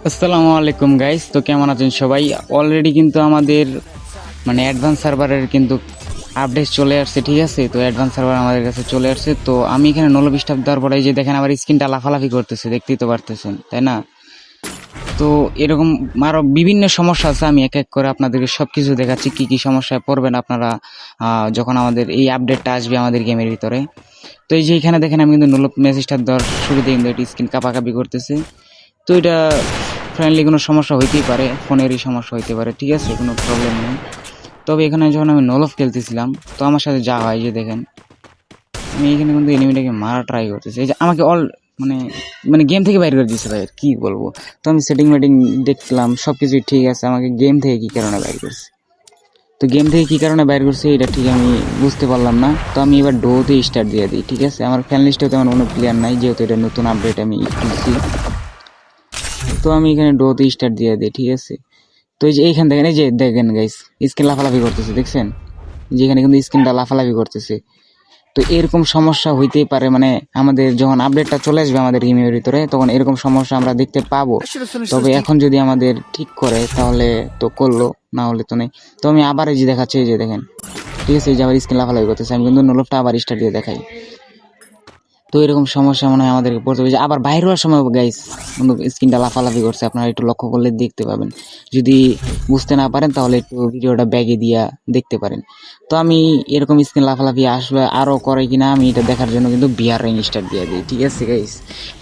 আসসালামু আলাইকুম গাইস, তো কেমন আছেন সবাই? অলরেডি কিন্তু আমাদের মানে অ্যাডভান্স সার্ভারের কিন্তু আপডেট চলে আসছে, ঠিক আছে? তো অ্যাডভান্স সার্ভার আমাদের কাছে চলে আসছে। তো আমি এখানে 90 দেওয়ার পরে এই যে দেখেন আমার স্ক্রিনটা লাফালাফি করতেছে, দেখতেই তো পারতেছেন তাই না? তো এরকম আরো বিভিন্ন সমস্যা আছে, আমি এক এক করে আপনাদেরকে সবকিছু দেখাচ্ছি কি কি সমস্যায় পড়বেন আপনারা যখন আমাদের এই আপডেটটা আসবে আমাদের গেমের ভিতরে। তো এই যে এখানে দেখেন আমি কিন্তু মেসেজটা দেওয়ার শুরুতে কিন্তু এটি স্ক্রিন কাঁপাকাঁপি করতেছে। তো এটা ফ্রেন্ডলি কোনো সমস্যা হইতেই পারে, ফোনেরই সমস্যা হইতে পারে, ঠিক আছে, কোনো প্রবলেম নেই। তবে এখানে যখন আমি নলফ খেলতেছিলাম তো আমার সাথে যা হয় যে দেখেন আমি এখানে কিন্তু এনিমিটাকে মারা ট্রাই করতেছি, এই যে আমাকে মানে মানে গেম থেকে বাইর করে দিচ্ছে ভাই, আর কি বলবো। তো আমি সেটিং মেটিং দেখলাম সব কিছুই ঠিক আছে, আমাকে গেম থেকে কী কারণে বাইর করছে, তো গেম থেকে কী কারণে বাইর করছে এটা ঠিক আমি বুঝতে পারলাম না। তো আমি এবার ডোতে স্টার্ট দিয়ে দিই, ঠিক আছে? আমার ফ্যান লিস্টেও তেমন কোনো প্লেয়ার নাই, যেহেতু এটা নতুন আপডেট আমি খুলছি। তো আমি এখানে ডোতে স্টার্ট দিয়ে দিই, ঠিক আছে? তো এই যে এইখান দেখেন, এই যে দেখেন গাইস স্ক্রিন লাফালাফি করতেছে, দেখছেন? যেখানে কিন্তু স্ক্রিনটা লাফালাফি করতেছে। তো এরকম সমস্যা হইতেই পারে, মানে আমাদের যখন আপডেটটা চলে আসবে আমাদের গেমের ভিতরে তখন এরকম সমস্যা আমরা দেখতে পাবো। তবে এখন যদি আমাদের ঠিক করে তাহলে তো করলো, না হলে তো নেই। তো আমি আবার এই যে দেখাচ্ছি, এই যে দেখেন, ঠিক আছে? এই যে আবার স্ক্রিন লাফালাফি করতেছে, আমি কিন্তু নলফটা আবার স্টার্ট দিয়ে দেখাই। তো এরকম সমস্যা মনে হয় আমাদেরকে পড়তে হবে। যে আবার বাইরে হওয়ার সময় গাইস কিন্তু স্ক্রিনটা লাফালাফি করছে, আপনারা একটু লক্ষ্য করলে দেখতে পাবেন। যদি বুঝতে না পারেন তাহলে একটু ভিডিওটা ব্যাগে দিয়া দেখতে পারেন। তো আমি এরকম স্ক্রিন লাফালাফি আসবে আরও করে কিনা আমি এটা দেখার জন্য কিন্তু বিআর র্যাঙ্ক স্টার দিয়ে দিই, ঠিক আছে গাইস?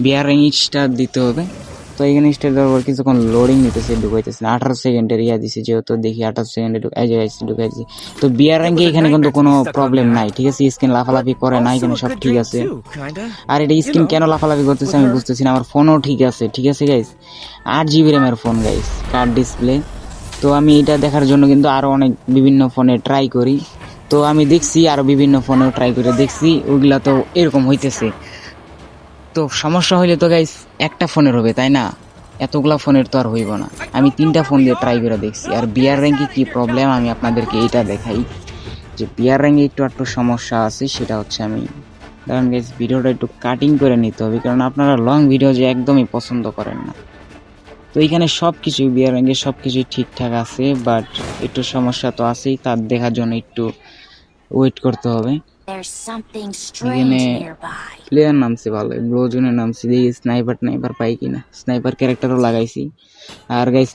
বিআর র্যাঙ্ক স্টার দিতে হবে। তো এখানে স্টার দেওয়ার পর কিছুক্ষণ লোডিং নিতেছে, ঢুকাইতেছে না, 18 সেকেন্ডের ইয়া দিছে, যেহেতু দেখি 18 সেকেন্ডে ঢুকাইছি। তো বিআর র্যাঙ্কে এখানে কিন্তু কোনো প্রবলেম নাই, ঠিক আছে? স্ক্রিন লাফালাফি করে না, এখানে সব ঠিক আছে। আর এটা স্ক্রিন কেন লাফালাফি করতেছে আমি বুঝতেছি না। আমার ফোনও ঠিক আছে, ঠিক আছে গাইস? 8 GB র্যামের ফোন গাইস, কার্ড ডিসপ্লে। তো আমি এটা দেখার জন্য কিন্তু আরও অনেক বিভিন্ন ফোনে ট্রাই করি। তো আমি দেখছি আরও বিভিন্ন ফোনেও ট্রাই করে দেখছি, ওইগুলা তো এরকম হইতেছে। তো সমস্যা হইলে তো গাইস একটা ফোনের হবে, তাই না? এতগুলা ফোনের তো আর হইব না। আমি 3টা ফোন দিয়ে ট্রাই করে দেখছি। আর বিআর র্যাঙ্কে কি প্রবলেম আমি আপনাদেরকে এইটা দেখাই। যে বিআর র্যাঙ্কে একটু সমস্যা আছে, সেটা হচ্ছে আমি কারণ গাইস ভিডিওটা একটু কাটিং করে নিতে হবে, কারণ আপনারা লং ভিডিও যে একদমই পছন্দ করেন না। তো এইখানে সব কিছুই বিআর র্যাঙ্কে সব কিছুই ঠিকঠাক আছে, বাট একটু সমস্যা তো আছেই, তার দেখার জন্য একটু ওয়েট করতে হবে। এখানে প্লেয়ার নামছে ভালো, ব্লোজনের নামছে, দেখি স্নাইপার পাই কিনা, স্নাইপার ক্যারেক্টারও লাগাইছি। আর গাইস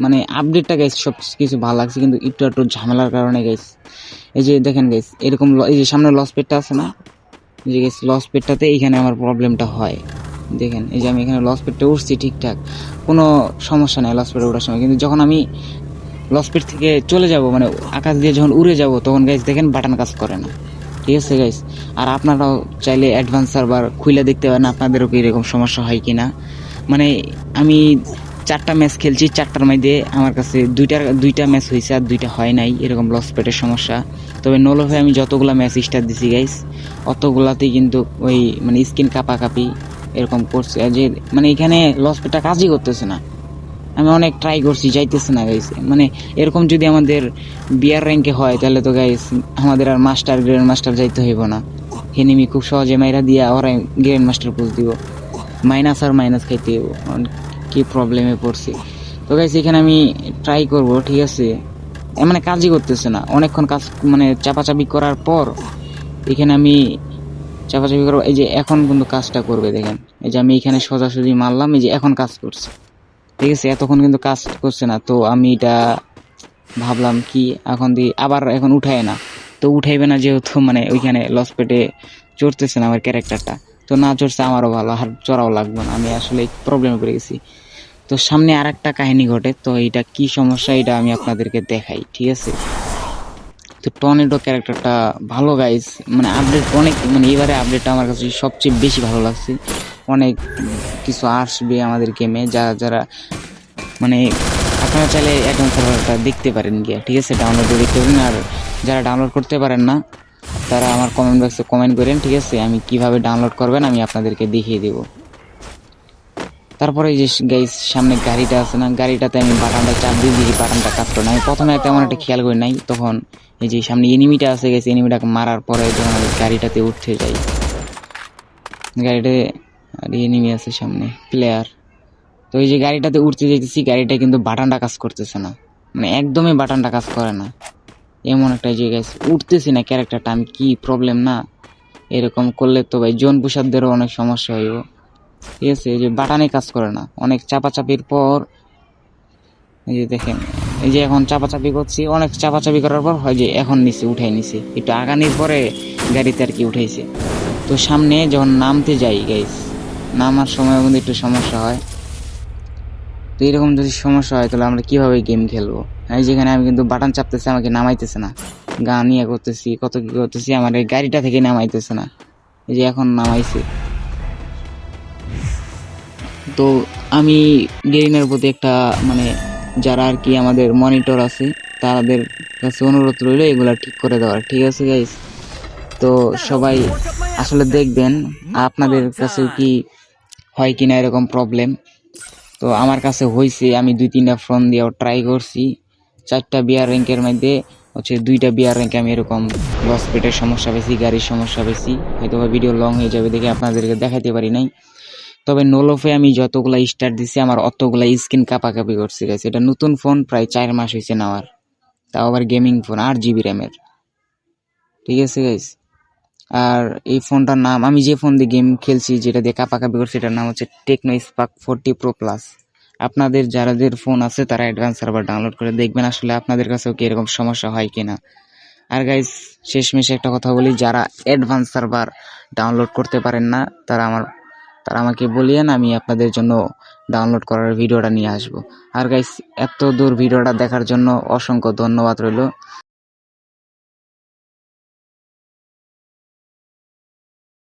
মানে আপডেটটা গাইস সব কিছু ভালো লাগছে, কিন্তু একটু ঝামেলার কারণে গাইস এই যে দেখেন গাইস এরকম এই যে সামনে লস পেটটা আছে না, এই যে গাইস লস পেটটাতে এইখানে আমার প্রবলেমটা হয়। দেখেন এই যে আমি এখানে লস পেটটা উঠছি ঠিকঠাক, কোনো সমস্যা নেই লস পেটে ওঠার সময়, কিন্তু যখন আমি লস পেট থেকে চলে যাব মানে আকাশ দিয়ে যখন উড়ে যাব তখন গাইস দেখেন বাটন কাজ করে না, ঠিক আছে গাইস? আর আপনারাও চাইলে অ্যাডভান্স সার্ভার খুলে দেখতে পারেন আপনাদেরও কি এরকম সমস্যা হয় কি না। মানে আমি 4টা ম্যাচ খেলছি, 4টার মধ্যে আমার কাছে দুইটা ম্যাচ হয়েছে আর 2টা হয় নাই এরকম লস পেটের সমস্যা। তবে নোলোভে আমি যতগুলো ম্যাচ স্টার্ট দিছি গাইস অতগুলাতেই কিন্তু ওই মানে স্কিন কাঁপাকাঁপি এরকম করছে, যে মানে এখানে লস পেটটা কাজই করতেছে না। আমি অনেক ট্রাই করছি, যাইতেছে না গাইস। মানে এরকম যদি আমাদের বিআর র্যাঙ্কে হয় তাহলে তো গাইস আমাদের আর গ্র্যান্ড মাস্টার যাইতে হইব না, এনিমি খুব সহজে মাইরা দিয়া ওরা গ্র্যান্ড মাস্টার পুজ দিব, মাইনাস খাইতে হইব। কি প্রবলেমে পড়ছি। তো গাইস এখানে আমি ট্রাই করব, ঠিক আছে? মানে কাজই করতেছে না, অনেকক্ষণ কাজ মানে চাপাচাপি করার পর এখানে আমি চাপাচাপি করবো, এই যে এখন কিন্তু কাজটা করবে দেখেন। এই যে আমি এখানে সোজাসুজি মারলাম, এই যে এখন কাজ করছে, ঠিক আছে? এতক্ষণ কিন্তু কাজ করছে না। তো আমি এটা ভাবলাম কি এখন দিয়ে আবার এখন উঠায় না, তো উঠাইবে না যেহেতু মানে ওইখানে লস পেটে চড়তেছে না আমার ক্যারেক্টারটা, তো না চড়ছে আমারও ভালো, আর চড়াও লাগবে না, আমি আসলে প্রবলেমে পড়ে গেছি। তো সামনে আর একটা কাহিনী ঘটে, তো এটা কি সমস্যা এটা আমি আপনাদেরকে দেখাই, ঠিক আছে? তো টর্নেডো ক্যারেক্টারটা ভালো গাইস, মানে আপডেট অনেক, মানে এবারে আপডেটটা আমার কাছে সবচেয়ে বেশি ভালো লাগছে। অনেক কিছু আসবে আমাদের গেমে, যারা যারা মানে আপনারা চাইলে অ্যাডভান্স সার্ভারটা দেখতে পারেন গিয়া, ঠিক আছে? ডাউনলোড করে দেখতে পারেন। আর যারা ডাউনলোড করতে পারেন না তারা আমার কমেন্ট বক্সে কমেন্ট করেন, ঠিক আছে? আমি কিভাবে ডাউনলোড করবেন আমি আপনাদেরকে দেখিয়ে দেব। তারপরে এই যে গাইস সামনে গাড়িটা আছে না, গাড়িটাতে আমি বাটনটা চাপ দিয়ে দিই, বাটনটা কাজ করে না। আমি প্রথমে তেমন একটা খেয়াল করি নাই, তখন এই যে সামনে এনিমিটা আছে গেছে, এনিমিটাকে মারার পরে যখন আমি গাড়িটাতে উঠতে যাই, গাড়িতে আর এনিমি আছে সামনে প্লেয়ার, তো তো এই যে গাড়িটাতে উঠতে যেতেছি, গাড়িটা কিন্তু বাটনটা কাজ করতেছে না, মানে একদমই বাটনটা কাজ করে না। এমন একটা জায়গায় উঠতেছি না ক্যারেক্টারটা, আমি কি প্রবলেম না? এরকম করলে তো ভাই জন পুষারদেরও অনেক সমস্যা হইব। ঠিক আছে, এই যে বাটানে কাজ করে না, অনেক চাপাচাপির পর এই যে দেখেন, এই যে এখন চাপাচাপি করছি, অনেক চাপাচাপি করার পর হয় যে এখন নিচে উঠাই নিছি, একটু আগানির পরে গাড়িতে আর কি উঠাইছে। তো সামনে যখন নামতে যাই গাইস, নামার সময় কিন্তু একটু সমস্যা হয়। তো এরকম যদি সমস্যা হয় তাহলে আমরা কিভাবে গেম খেলবো? এই যেখানে আমি কিন্তু বাটন চাপতেছি, আমাকে নামাইতেছে না, গান ইয়ে করতেছি, কত কি করতেছি, আমার এই গাড়িটা থেকে নামাইতেছে না। এই যে এখন নামাইছে। তো আমি গেরিনার প্রতি একটা মানে যারা আর কি আমাদের মনিটর আছে তাদের কাছে অনুরোধ রইল এগুলা ঠিক করে দেওয়ার, ঠিক আছে গাইস? তো সবাই আসলে দেখবেন আপনাদের কাছে কি হয় কিনা এরকম প্রবলেম। তো আমার কাছে হয়েছে, আমি 2-3টা ফোন দিয়েও ট্রাই করছি। 4টা বিয়ার র্যাঙ্কের মধ্যে হচ্ছে 2টা বিয়ার র্যাঙ্কে আমি এরকম লস পেটের সমস্যা পেয়েছি, গাড়ির সমস্যা পেয়েছি। হয়তো বা ভিডিও লং হয়ে যাবে দেখে আপনাদেরকে দেখাতে পারি নাই। তবে নোলফে আমি যতগুলা স্টার দিছি আমার অতগুলা স্ক্রিন কাপাকাপি করছে গেছে। এটা নতুন ফোন, প্রায় 4 মাস হয়েছে নেওয়ার, তাও আবার গেমিং ফোন, 8 GB র্যামের। ঠিক আছে গাইস, আর এই ফোনটার নাম, আমি যে ফোন দিয়ে গেম খেলছি যেটা দিয়ে কাপাকাপি করছি এটার নাম হচ্ছে টেকনো স্পার্ক 40 প্রো প্লাস। আপনাদের যাদের ফোন আছে তারা অ্যাডভান্স সার্ভার ডাউনলোড করে দেখবেন আসলে আপনাদের কাছেও কি এরকম সমস্যা হয় কিনা। আর গাইস শেষমেশে একটা কথা বলি, যারা অ্যাডভান্স সার্ভার ডাউনলোড করতে পারেন না তারা আমাকে বলিয়েন, আমি আপনাদের জন্য ডাউনলোড করার ভিডিওটা নিয়ে আসবো। আর গাইস এত দূর ভিডিওটা দেখার জন্য অসংখ্য ধন্যবাদ রইল।